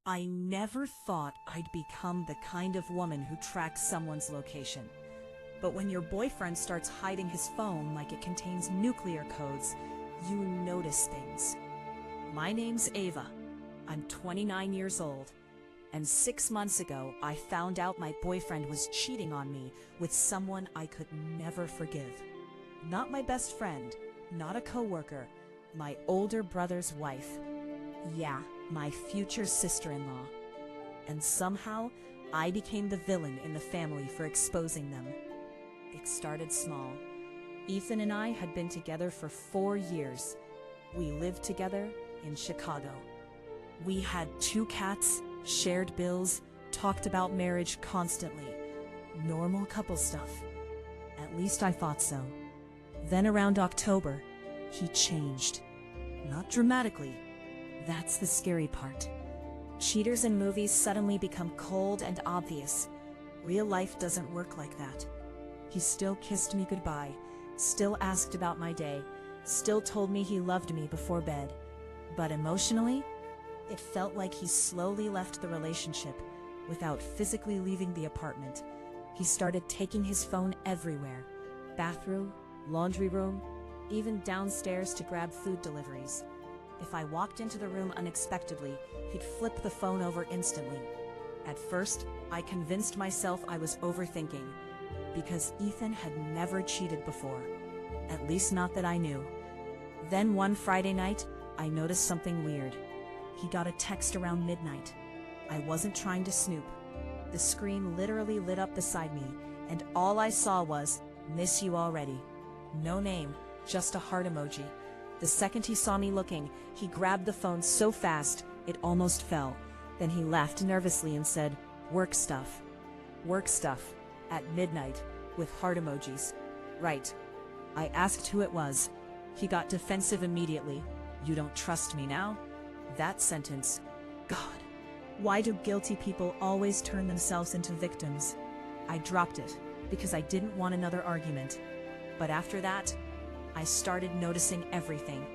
I never thought I'd become the kind of woman who tracks someone's location. But when your boyfriend starts hiding his phone like it contains nuclear codes, you notice things. My name's Ava. I'm 29 years old. And 6 months ago, I found out my boyfriend was cheating on me with someone I could never forgive. Not my best friend, not a coworker, my older brother's wife. Yeah, my future sister-in-law. And somehow, I became the villain in the family for exposing them. It started small. Ethan and I had been together for 4 years. We lived together in Chicago. We had 2 cats, shared bills, talked about marriage constantly. Normal couple stuff. At least I thought so. Then around October, he changed. Not dramatically. That's the scary part. Cheaters in movies suddenly become cold and obvious. Real life doesn't work like that. He still kissed me goodbye, still asked about my day, still told me he loved me before bed. But emotionally, it felt like he slowly left the relationship without physically leaving the apartment. He started taking his phone everywhere. Bathroom, laundry room, even downstairs to grab food deliveries. If I walked into the room unexpectedly, he'd flip the phone over instantly. At first, I convinced myself I was overthinking, because Ethan had never cheated before. At least not that I knew. Then one Friday night, I noticed something weird. He got a text around midnight. I wasn't trying to snoop. The screen literally lit up beside me, and all I saw was, "Miss you already." No name, just a heart emoji. The second he saw me looking, he grabbed the phone so fast, it almost fell. Then he laughed nervously and said, "Work stuff." Work stuff. At midnight, with heart emojis. Right. I asked who it was. He got defensive immediately. "You don't trust me now?" That sentence. God. Why do guilty people always turn themselves into victims? I dropped it, because I didn't want another argument. But after that, I started noticing everything.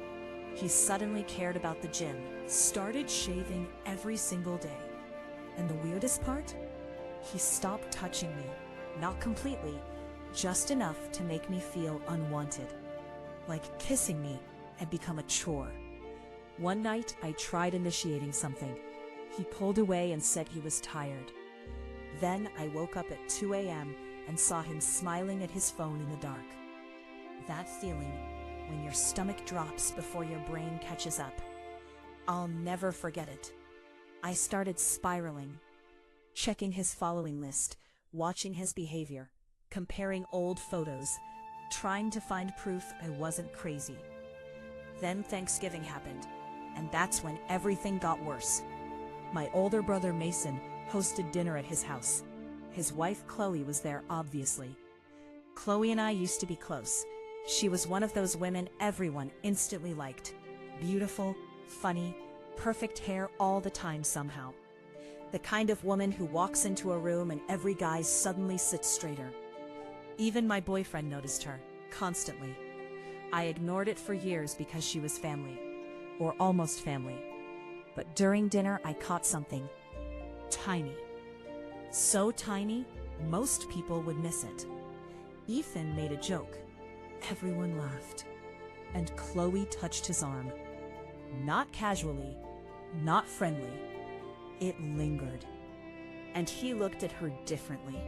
He suddenly cared about the gym, started shaving every single day. And the weirdest part? He stopped touching me. Not completely, just enough to make me feel unwanted. Like kissing me had become a chore. One night, I tried initiating something. He pulled away and said he was tired. Then I woke up at 2 a.m. and saw him smiling at his phone in the dark. That feeling, when your stomach drops before your brain catches up. I'll never forget it. I started spiraling, checking his following list, watching his behavior, comparing old photos, trying to find proof I wasn't crazy. Then Thanksgiving happened, and that's when everything got worse. My older brother Mason hosted dinner at his house. His wife Chloe was there, obviously. Chloe and I used to be close. She was one of those women everyone instantly liked. Beautiful, funny, perfect hair all the time somehow. The kind of woman who walks into a room and every guy suddenly sits straighter. Even my boyfriend noticed her, constantly. I ignored it for years because she was family. Or almost family. But during dinner I caught something. Tiny. So tiny, most people would miss it. Ethan made a joke. Everyone laughed. And Chloe touched his arm. Not casually, not friendly. It lingered. And he looked at her differently.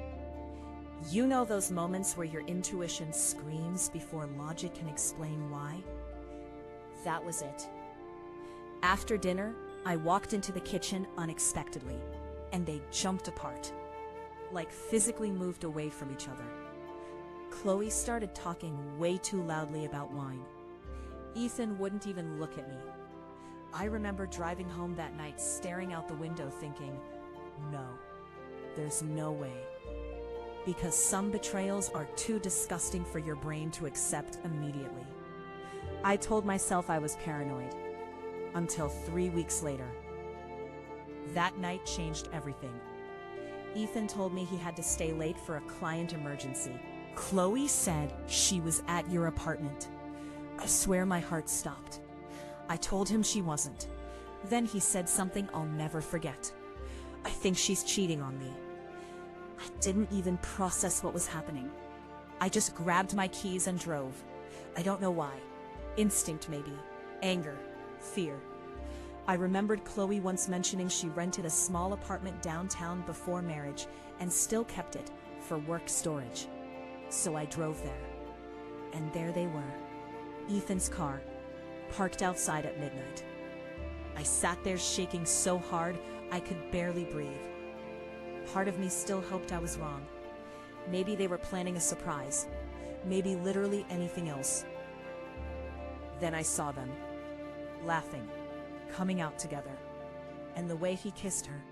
You know those moments where your intuition screams before logic can explain why? That was it. After dinner, I walked into the kitchen unexpectedly, and they jumped apart. Like physically moved away from each other. Chloe started talking way too loudly about wine. Ethan wouldn't even look at me. I remember driving home that night staring out the window thinking, no, there's no way. Because some betrayals are too disgusting for your brain to accept immediately. I told myself I was paranoid. Until 3 weeks later. That night changed everything. Ethan told me he had to stay late for a client emergency. Chloe said she was at your apartment. I swear my heart stopped. I told him she wasn't. Then he said something I'll never forget. "I think she's cheating on me." I didn't even process what was happening. I just grabbed my keys and drove. I don't know why. Instinct maybe. Anger. Fear. I remembered Chloe once mentioning she rented a small apartment downtown before marriage and still kept it for work storage. So I drove there. And there they were. Ethan's car, parked outside at midnight. I sat there shaking so hard I could barely breathe. Part of me still hoped I was wrong. Maybe they were planning a surprise. Maybe literally anything else. Then I saw them, laughing, coming out together. And the way he kissed her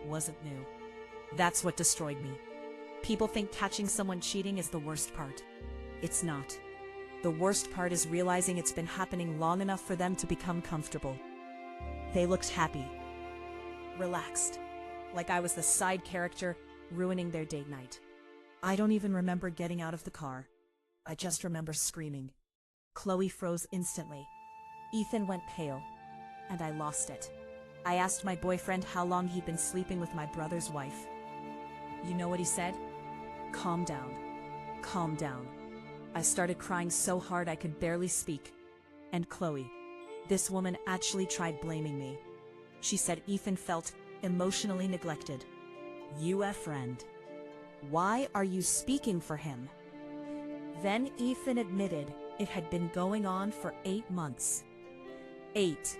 wasn't new. That's what destroyed me. People think catching someone cheating is the worst part. It's not. The worst part is realizing it's been happening long enough for them to become comfortable. They looked happy, relaxed, like I was the side character ruining their date night. I don't even remember getting out of the car. I just remember screaming. Chloe froze instantly. Ethan went pale, and I lost it. I asked my boyfriend how long he'd been sleeping with my brother's wife. You know what he said? "Calm down. Calm down." I started crying so hard I could barely speak. And Chloe, this woman actually tried blaming me. She said Ethan felt emotionally neglected. "You a friend. Why are you speaking for him?" Then Ethan admitted it had been going on for 8 months. 8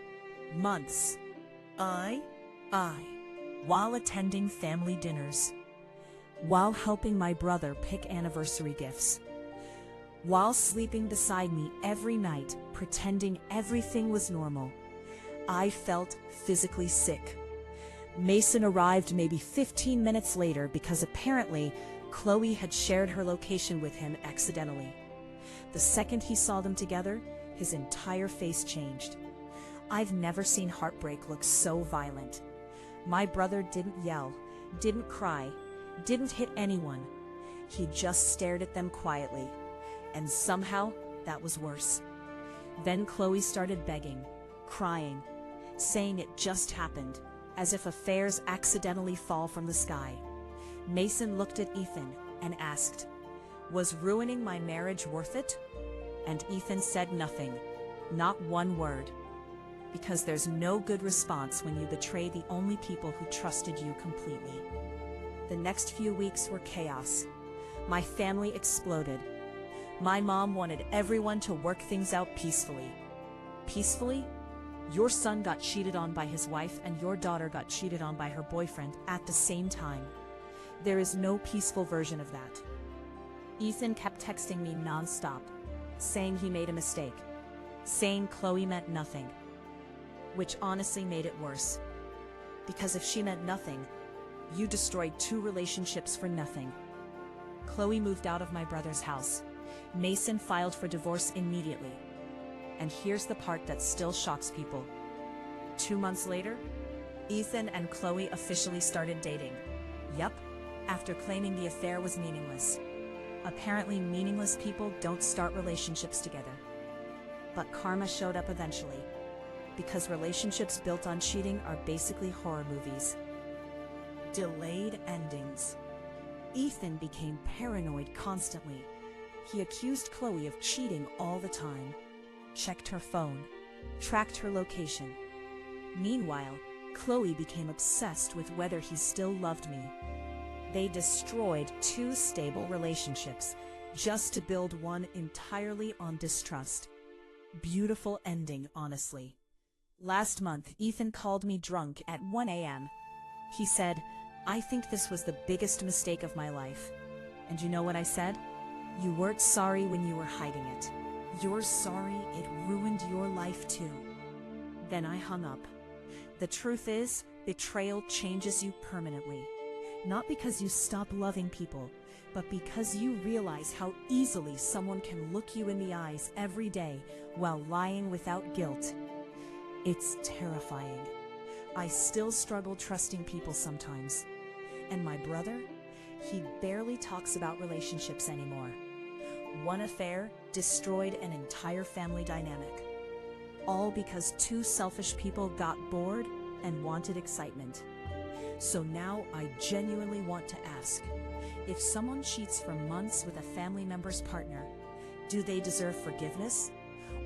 months. I, while attending family dinners, while helping my brother pick anniversary gifts, while sleeping beside me every night, pretending everything was normal, I felt physically sick. Mason arrived maybe 15 minutes later because apparently Chloe had shared her location with him accidentally. The second he saw them together, his entire face changed. I've never seen heartbreak look so violent. My brother didn't yell, didn't cry, didn't hit anyone. He just stared at them quietly. And somehow, that was worse. Then Chloe started begging, crying, saying it just happened, as if affairs accidentally fall from the sky. Mason looked at Ethan and asked, "Was ruining my marriage worth it?" And Ethan said nothing, not one word. Because there's no good response when you betray the only people who trusted you completely. The next few weeks were chaos. My family exploded. My mom wanted everyone to work things out peacefully. Peacefully? Your son got cheated on by his wife and your daughter got cheated on by her boyfriend at the same time. There is no peaceful version of that. Ethan kept texting me nonstop, saying he made a mistake, saying Chloe meant nothing, which honestly made it worse. Because if she meant nothing, you destroyed 2 relationships for nothing. Chloe moved out of my brother's house. Mason filed for divorce immediately. And here's the part that still shocks people. 2 months later, Ethan and Chloe officially started dating. Yup, after claiming the affair was meaningless. Apparently meaningless people don't start relationships together. But karma showed up eventually. Because relationships built on cheating are basically horror movies. Delayed endings. Ethan became paranoid constantly. He accused Chloe of cheating all the time, checked her phone, tracked her location. Meanwhile, Chloe became obsessed with whether he still loved me. They destroyed 2 stable relationships just to build one entirely on distrust. Beautiful ending, honestly. Last month, Ethan called me drunk at 1 a.m. He said, "I think this was the biggest mistake of my life." And you know what I said? "You weren't sorry when you were hiding it. You're sorry it ruined your life too." Then I hung up. The truth is, betrayal changes you permanently. Not because you stop loving people, but because you realize how easily someone can look you in the eyes every day while lying without guilt. It's terrifying. I still struggle trusting people sometimes. And my brother? He barely talks about relationships anymore. One affair destroyed an entire family dynamic. all because two selfish people got bored and wanted excitement. So now I genuinely want to ask, if someone cheats for months with a family member's partner, do they deserve forgiveness?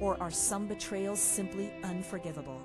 Or are some betrayals simply unforgivable?